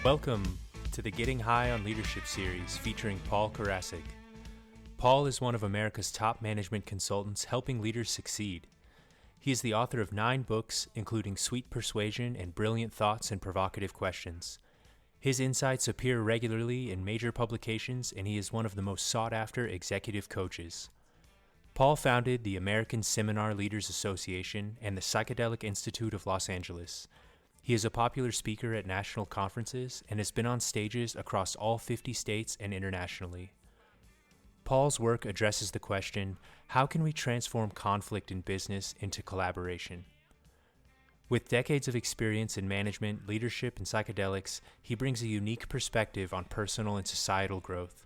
Welcome to the Getting High on Leadership series featuring Paul Karasik. Paul is one of America's top management consultants helping leaders succeed. He is the author of 9 books, including Sweet Persuasion and Brilliant Thoughts and Provocative Questions. His insights appear regularly in major publications, and he is one of the most sought-after executive coaches. Paul founded the American Seminar Leaders Association and the Psychedelic Institute of Los Angeles. He is a popular speaker at national conferences and has been on stages across all 50 states and internationally. Paul's work addresses the question, how can we transform conflict in business into collaboration? With decades of experience in management, leadership, and psychedelics, he brings a unique perspective on personal and societal growth.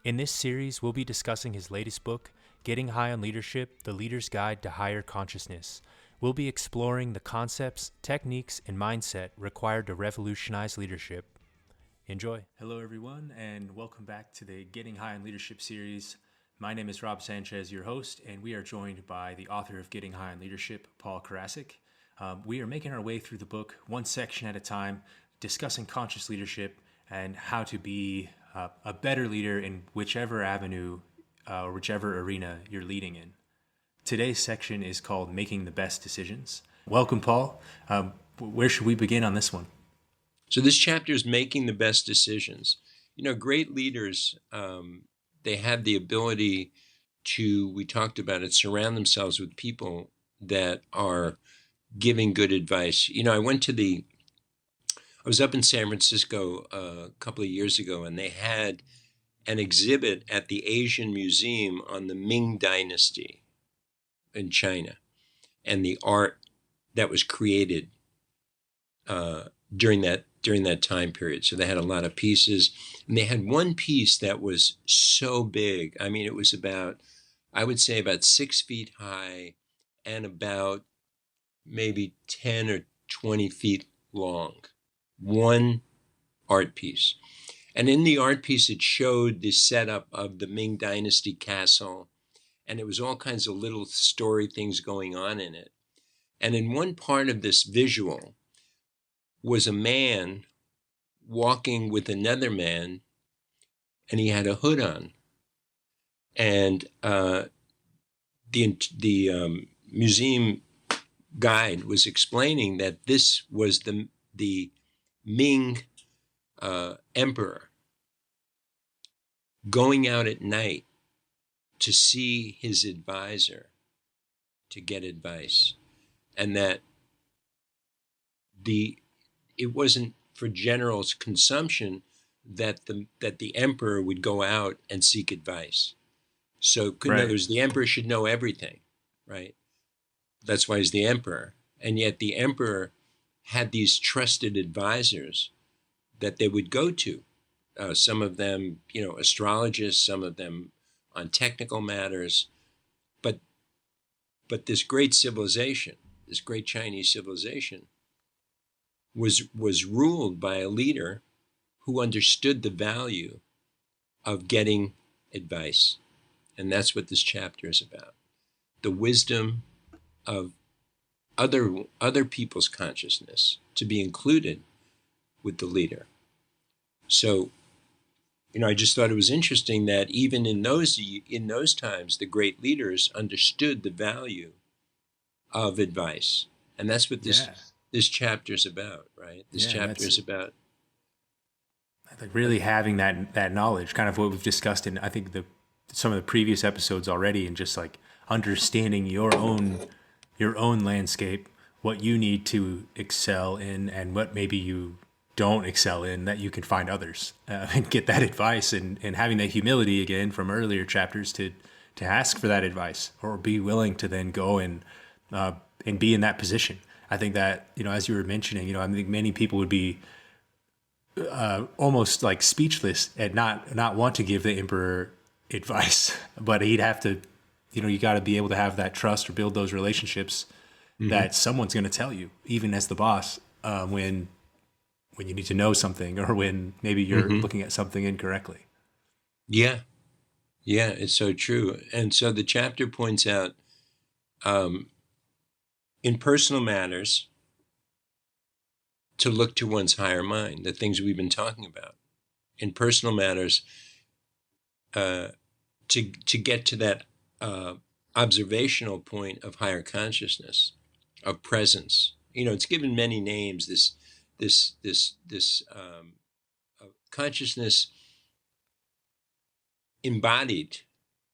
In this series, we'll be discussing his latest book, Getting High on Leadership, The Leader's Guide to Higher Consciousness. We'll be exploring the concepts, techniques, and mindset required to revolutionize leadership. Enjoy. Hello, everyone, and welcome back to the Getting High on Leadership series. My name is Rob Sanchez, your host, and we are joined by the author of Getting High on Leadership, Paul Karasik. We are making our way through the book one section at a time, discussing conscious leadership and how to be a better leader in whichever avenue or whichever arena you're leading in. Today's section is called Making the Best Decisions. Welcome, Paul. Where should we begin on this one? So this chapter is Making the Best Decisions. You know, great leaders, they have the ability to, we talked about it, surround themselves with people that are giving good advice. You know, I was up in San Francisco a couple of years ago, and they had an exhibit at the Asian Museum on the Ming Dynasty in China and the art that was created during that time period. So they had a lot of pieces, and they had one piece that was so big. I mean, it was I would say about 6 feet high and about maybe 10 or 20 feet long. One art piece. And in the art piece, it showed the setup of the Ming Dynasty castle, and it was all kinds of little story things going on in it. And in one part of this visual was a man walking with another man, and he had a hood on. And the museum guide was explaining that this was the Ming emperor going out at night to see his advisor to get advice, and that it wasn't for general consumption that the emperor would go out and seek advice. So in other words, the emperor should know everything, right? That's why he's the emperor. And yet the emperor had these trusted advisors that they would go to. Some of them, astrologists, some of them on technical matters. But this great civilization, this great Chinese civilization, was ruled by a leader who understood the value of getting advice. And that's what this chapter is about. The wisdom of other people's consciousness to be included with the leader. So, I just thought it was interesting that even in those times, the great leaders understood the value of advice. And that's what this chapter is about, right? This chapter is about really having that knowledge, kind of what we've discussed in, I think, some of the previous episodes already, and just like understanding your own landscape, what you need to excel in, and what maybe you don't excel in that you can find others and get that advice, and having that humility again from earlier chapters to ask for that advice or be willing to then go and be in that position. I think that, as you were mentioning, I think many people would be almost like speechless and not want to give the emperor advice, but he'd have to, you got to be able to have that trust or build those relationships that someone's going to tell you, even as the boss, when you need to know something or when maybe you're looking at something incorrectly. Yeah, it's so true. And so the chapter points out, in personal matters, to look to one's higher mind, the things we've been talking about in personal matters, to get to that observational point of higher consciousness, of presence. It's given many names. This consciousness embodied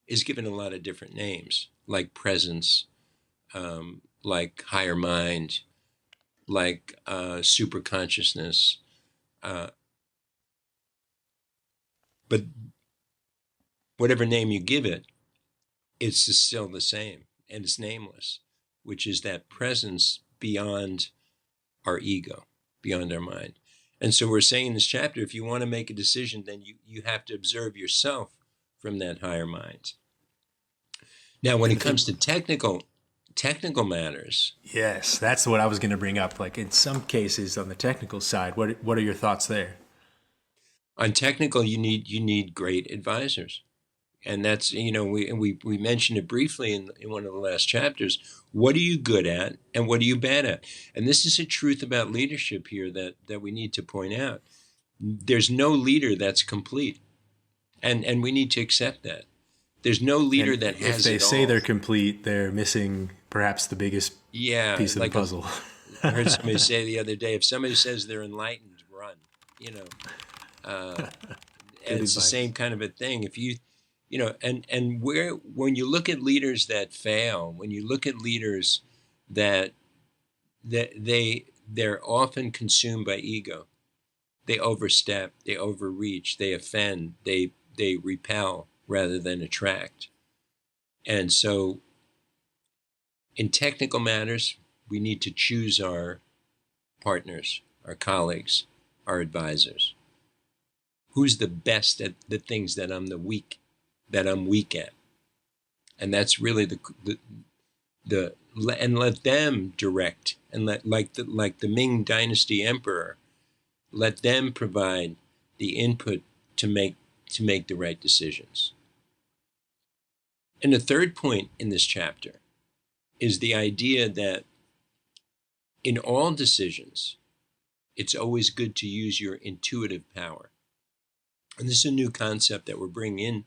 is given a lot of different names, like presence, like higher mind, like super consciousness. But whatever name you give it, it's still the same, and it's nameless, which is that presence beyond our ego, beyond our mind. And so we're saying in this chapter, if you want to make a decision, then you have to observe yourself from that higher mind. Now, when it comes to technical matters. Yes, that's what I was going to bring up. Like in some cases on the technical side, what are your thoughts there? On technical, you need great advisors. And that's, we mentioned it briefly in one of the last chapters. What are you good at and what are you bad at? And this is a truth about leadership here that we need to point out. There's no leader that's complete. And we need to accept that. There's no leader that has it all. If they say they're complete, they're missing perhaps the biggest piece of the puzzle. I heard somebody say the other day, if somebody says they're enlightened, run. And it's the same kind of a thing. If you and when you look at leaders that fail, when you look at leaders that they're often consumed by ego, they overstep, they overreach, they offend, they repel rather than attract. And so in technical matters, we need to choose our partners, our colleagues, our advisors. Who's the best at the things that I'm weak at? And that's really and let them direct, and like the Ming Dynasty emperor, let them provide the input to make the right decisions. And the third point in this chapter is the idea that in all decisions, it's always good to use your intuitive power. And this is a new concept that we're bringing in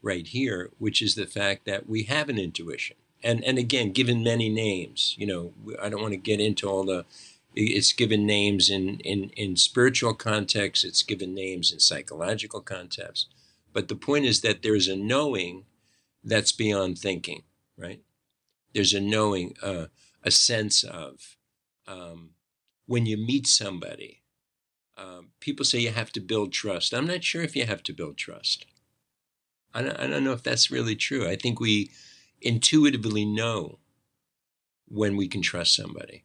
right here, which is the fact that we have an intuition. And again, given many names, I don't want to get into it's given names in spiritual context, it's given names in psychological contexts. But the point is that there's a knowing that's beyond thinking, right? There's a knowing, a sense of, when you meet somebody, people say you have to build trust. I'm not sure if you have to build trust. I don't know if that's really true. I think we intuitively know when we can trust somebody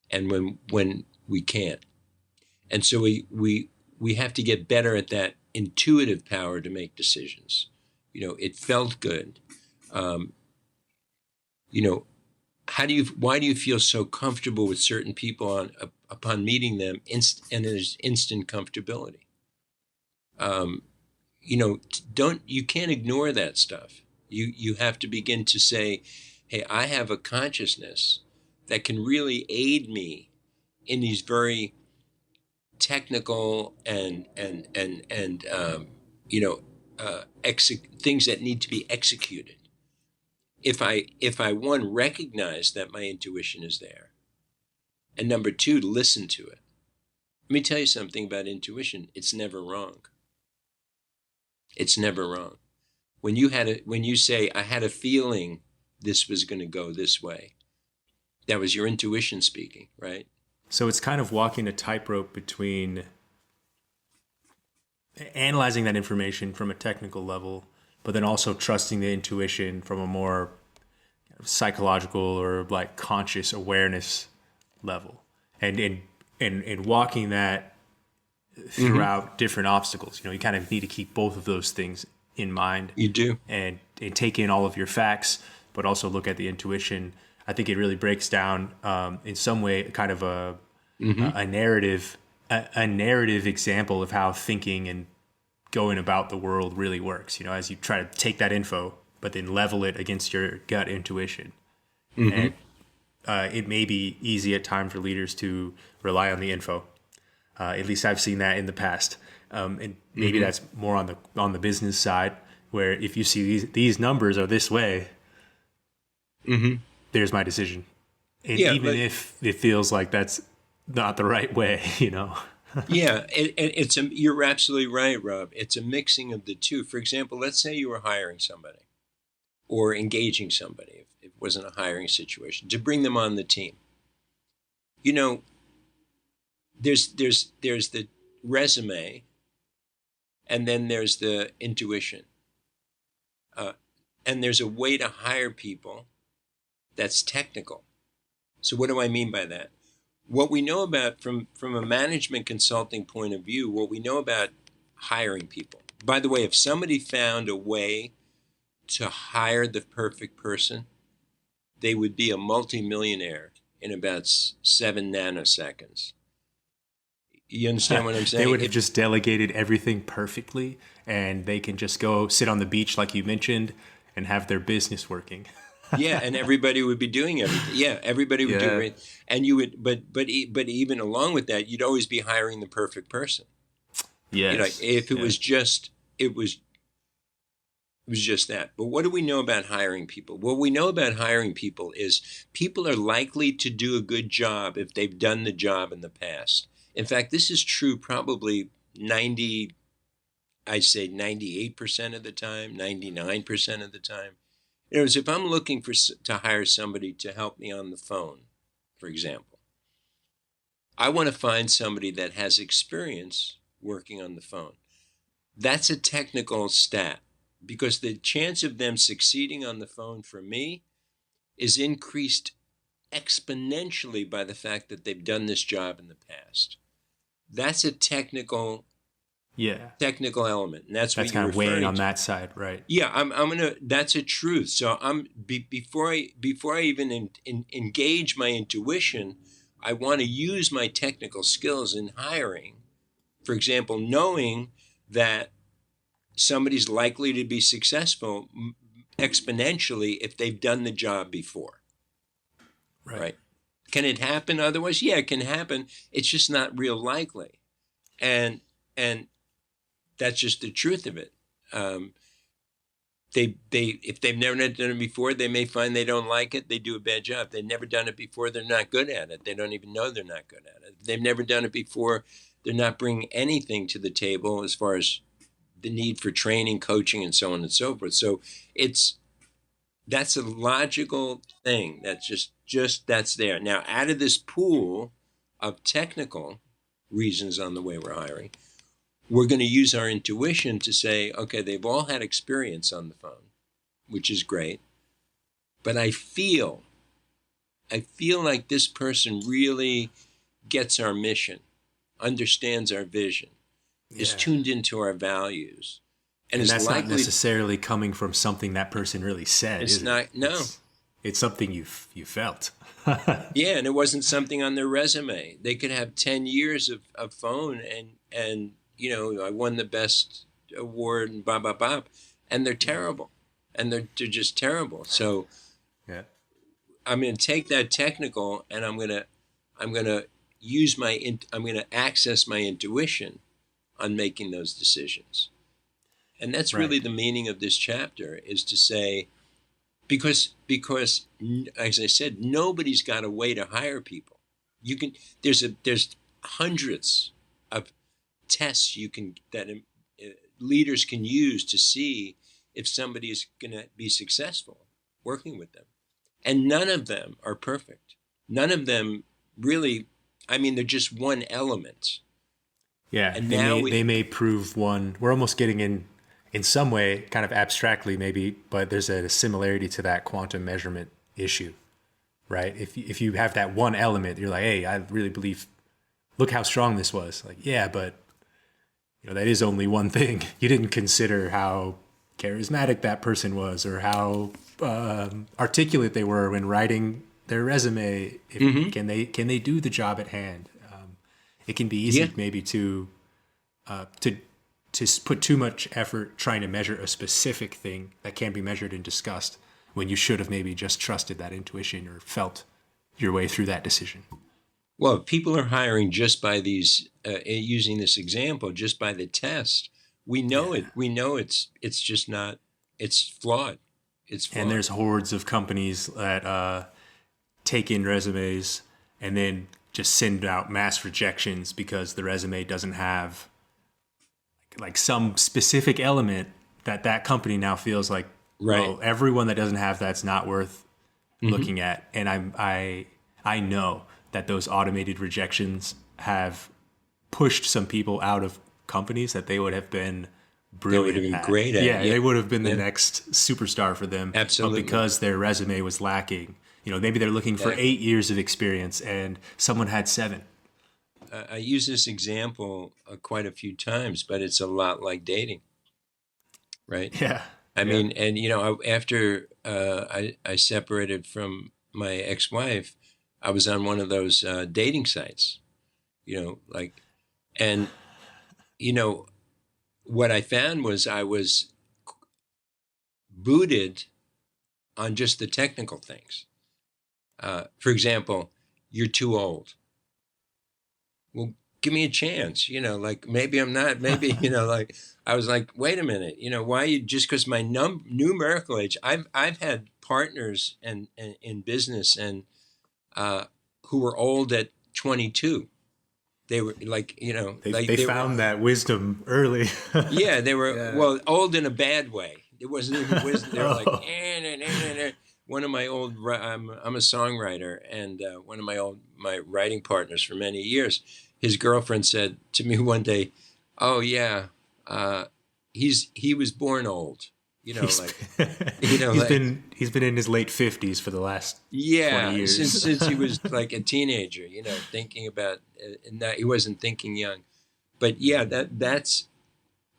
and when we can't. And so we have to get better at that intuitive power to make decisions. It felt good. Why do you feel so comfortable with certain people upon meeting them and there's instant comfortability? You can't ignore that stuff. You have to begin to say, hey, I have a consciousness that can really aid me in these very technical and things that need to be executed. If I one, recognize that my intuition is there, and number two, listen to it. Let me tell you something about intuition. It's never wrong. It's never wrong. When you say, I had a feeling this was going to go this way, that was your intuition speaking, right? So it's kind of walking a tightrope between analyzing that information from a technical level, but then also trusting the intuition from a more psychological or like conscious awareness level, and walking that throughout different obstacles. You kind of need to keep both of those things in mind. You do. And take in all of your facts, but also look at the intuition. I think it really breaks down in some way kind of a narrative example of how thinking and going about the world really works. As you try to take that info, but then level it against your gut intuition. And it may be easy at times for leaders to rely on the info. At least I've seen that in the past. And maybe that's more on the business side, where if you see these numbers are this way, there's my decision. And Yeah, even if it feels like that's not the right way, yeah, you're absolutely right, Rob. It's a mixing of the two. For example, let's say you were hiring somebody or engaging somebody, if it wasn't a hiring situation, to bring them on the team. There's the resume, and then there's the intuition. And there's a way to hire people that's technical. So what do I mean by that? What we know about from a management consulting point of view, what we know about hiring people. By the way, if somebody found a way to hire the perfect person, they would be a multimillionaire in about 7 nanoseconds. You understand what I'm saying? They would have just delegated everything perfectly, and they can just go sit on the beach, like you mentioned, and have their business working. Yeah, and everybody would be doing everything. Yeah, everybody would do it, and you would. But even along with that, you'd always be hiring the perfect person. Yes. If it was just that. But what do we know about hiring people? What we know about hiring people is people are likely to do a good job if they've done the job in the past. In fact, this is true probably 98% of the time, 99% of the time. If I'm looking to hire somebody to help me on the phone, for example, I want to find somebody that has experience working on the phone. That's a technical stat, because the chance of them succeeding on the phone for me is increased exponentially by the fact that they've done this job in the past. That's a technical element, and that's what kind you're of weighing referring on to. That side, right? Yeah, I'm gonna. That's a truth. So before I even engage my intuition, I want to use my technical skills in hiring. For example, knowing that somebody's likely to be successful exponentially if they've done the job before. Right? Can it happen otherwise? Yeah, it can happen. It's just not real likely, and that's just the truth of it. If they've never done it before, they may find they don't like it. They do a bad job. If they've never done it before, they're not good at it. They don't even know they're not good at it. If they've never done it before, they're not bringing anything to the table as far as the need for training, coaching, and so on and so forth. So that's a logical thing. That's just that's there. Now, out of this pool of technical reasons on the way we're hiring, we're going to use our intuition to say, okay, they've all had experience on the phone, which is great. But I feel like this person really gets our mission, understands our vision, is tuned into our values. And that's not necessarily coming from something that person really said. It's not. No, it's something you felt. Yeah, and it wasn't something on their resume. They could have 10 years of phone and I won the best award and blah blah blah, and they're terrible, and they're just terrible. So I'm going to take that technical, and I'm going to use I'm going to access my intuition on making those decisions. And that's really the meaning of this chapter, is to say, because as I said, nobody's got a way to hire people. There's hundreds of tests that leaders can use to see if somebody is going to be successful working with them. And none of them are perfect. None of them really, they're just one element. Yeah, and they may prove one. We're almost getting in some way, kind of abstractly maybe, but there's a similarity to that quantum measurement issue, right? If you have that one element, you're like, hey, I really believe, look how strong this was. Like, yeah, but that is only one thing. You didn't consider how charismatic that person was, or how articulate they were when writing their resume. Can they do the job at hand? It can be easy maybe to put too much effort trying to measure a specific thing that can be measured and discussed, when you should have maybe just trusted that intuition or felt your way through that decision. Well, if people are hiring just by these, using this example, just by the test, we know it. We know it's just not. It's flawed. It's flawed. And there's hordes of companies that take in resumes and then just send out mass rejections because the resume doesn't have like some specific element that company now feels like, well, everyone that doesn't have that's not worth looking at. And I know that those automated rejections have pushed some people out of companies that they would have been brilliant They would have been at. great at. Yeah, they would have been the next superstar for them. Absolutely. But because their resume was lacking, maybe they're looking for 8 years of experience and someone had 7. I use this example quite a few times, but it's a lot like dating, right? Yeah. I mean, and after I separated from my ex-wife, I was on one of those dating sites, and what I found was I was booted on just the technical things. For example, you're too old. Well, give me a chance, maybe I'm not, maybe, I was like, wait a minute, why you, just because my numerical age, I've had partners and in business and who were old at 22. They were like, they found that wisdom early. Yeah, they were, well, old in a bad way. It wasn't even wisdom. They were like, one of my old, I'm a songwriter, and one of my writing partners for many years, his girlfriend said to me one day, "Oh yeah, he was born old." He's been in his late 50s for the last 20 years. since he was like a teenager, thinking about, and that he wasn't thinking young, but yeah, that's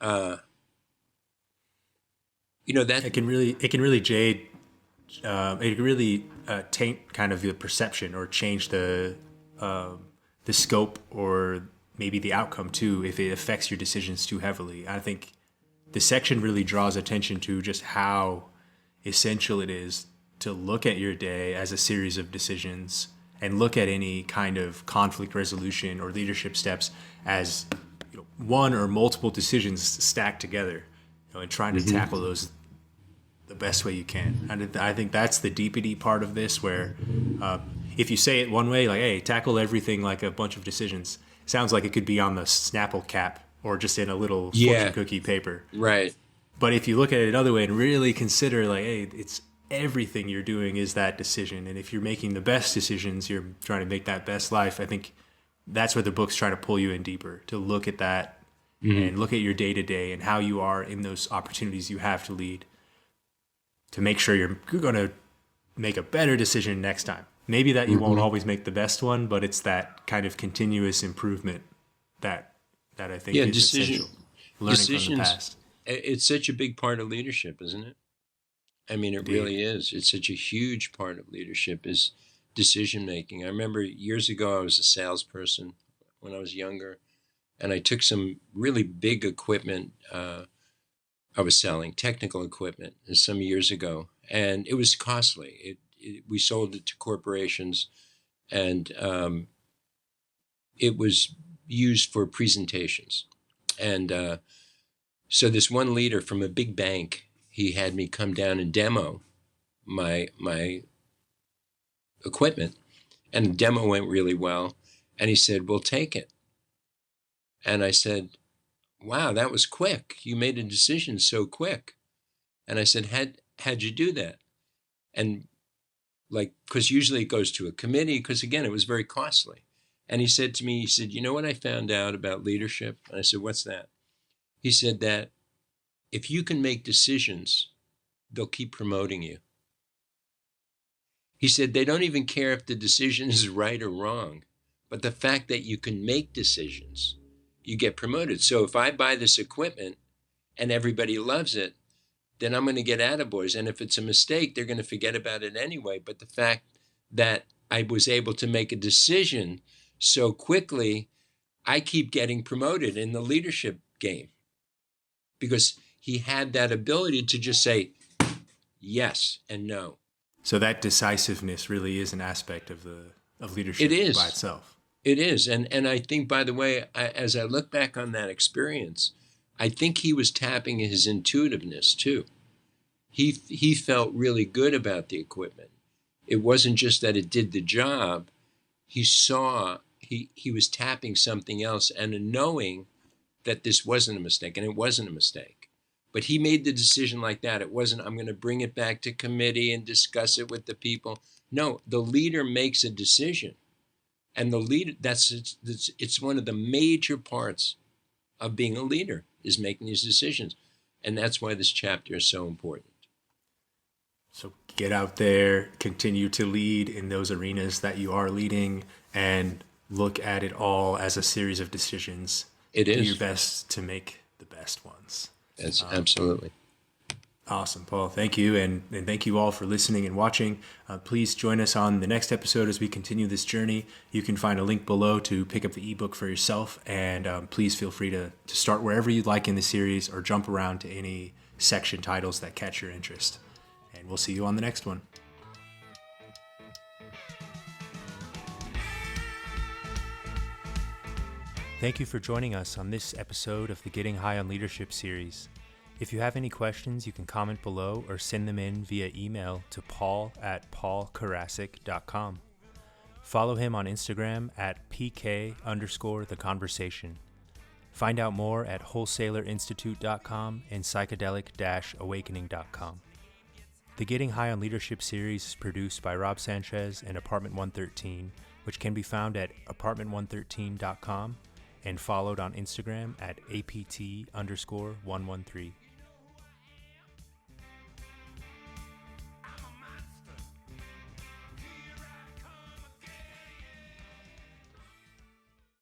that it can really jade. It can really taint kind of the perception or change the scope or maybe the outcome too if it affects your decisions too heavily. I think the section really draws attention to just how essential it is to look at your day as a series of decisions and look at any kind of conflict resolution or leadership steps as one or multiple decisions stacked together, and trying to tackle those the best way you can. And I think that's the deepity part of this, where if you say it one way, like, hey, tackle everything like a bunch of decisions, sounds like it could be on the Snapple cap or just in a little fortune cookie paper. Right. But if you look at it another way and really consider, like, hey, it's everything you're doing is that decision. And if you're making the best decisions, you're trying to make that best life. I think that's where the book's trying to pull you in deeper, to look at that and look at your day-to-day and how you are in those opportunities you have to lead, to make sure you're going to make a better decision next time. Maybe that you won't always make the best one, but it's that kind of continuous improvement that I think is essential. Learning from the past. It's such a big part of leadership, isn't it? I mean, it really is. It's such a huge part of leadership is decision making. I remember years ago I was a salesperson when I was younger, and I took some really big equipment. I was selling technical equipment some years ago, and it was costly. We sold it to corporations, and it was used for presentations. And so this one leader from a big bank, he had me come down and demo my equipment, and the demo went really well. And he said, "We'll take it." And I said, "Wow, that was quick. You made a decision so quick." And I said, how'd you do that? And because usually it goes to a committee, because again, it was very costly. And he said to me, "You know what I found out about leadership?" And I said, "What's that?" He said that if you can make decisions, they'll keep promoting you. He said they don't even care if the decision is right or wrong, but the fact that you can make decisions, you get promoted. So if I buy this equipment and everybody loves it, then I'm going to get attaboys. And if it's a mistake, they're going to forget about it anyway. But the fact that I was able to make a decision so quickly, I keep getting promoted in the leadership game, because he had that ability to just say yes and no. So that decisiveness really is an aspect of leadership It is. by itself. It is. And I think, by the way, as I look back on that experience, I think he was tapping his intuitiveness too. He felt really good about the equipment. It wasn't just that it did the job. He saw he was tapping something else and a knowing that this wasn't a mistake, and it wasn't a mistake. But he made the decision like that. It wasn't, I'm going to bring it back to committee and discuss it with the people. No, the leader makes a decision. And the leader, it's one of the major parts of being a leader, is making these decisions. And that's why this chapter is so important. So get out there, continue to lead in those arenas that you are leading, and look at it all as a series of decisions. It is. Do your best to make the best ones. That's absolutely. Awesome, Paul. Thank you. And thank you all for listening and watching. Please join us on the next episode as we continue this journey. You can find a link below to pick up the ebook for yourself. And please feel free to start wherever you'd like in the series, or jump around to any section titles that catch your interest. And we'll see you on the next one. Thank you for joining us on this episode of the Getting High on Leadership series. If you have any questions, you can comment below or send them in via email to paul@paulkarasik.com. Follow him on Instagram at PK_theconversation. Find out more at wholesalerinstitute.com and psychedelic-awakening.com. The Getting High on Leadership series is produced by Rob Sanchez and Apartment 113, which can be found at apartment113.com and followed on Instagram at APT_113.